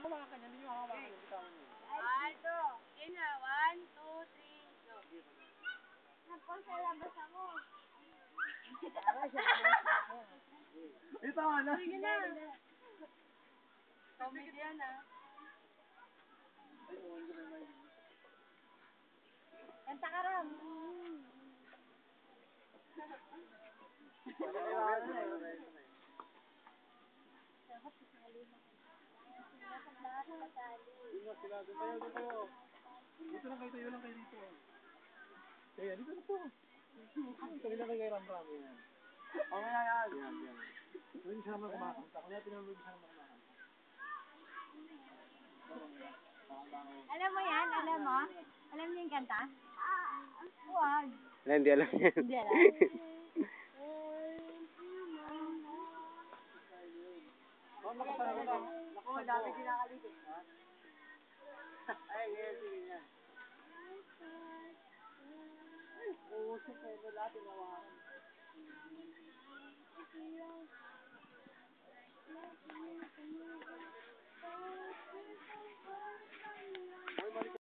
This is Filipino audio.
hawakan niya, hindi nyo hawakan niya. Bitawan niyo. Aldo, yun na. 1, 2, 3, go. Tapos sa labas ako. Ito, ano? Sige na. Comedy yan, ah. Kanta ka ram. Doon tayo. Dito lang kayo, tayo lang kayo dito. Kaya, dito na po. Kami lang kayo ram-ram. Yan. Okay na yan. Yan. Hindi siya naman kumakanta. Kaya tinulog siya naman kumakanta. Alam mo yan? Alam mo? Alam niyo yung kanta? Huwag. Hindi alam yan. Hindi alam. Naku, dami kinakaligit. Ay, sige niya. Oo, sige. Lahat inawakan.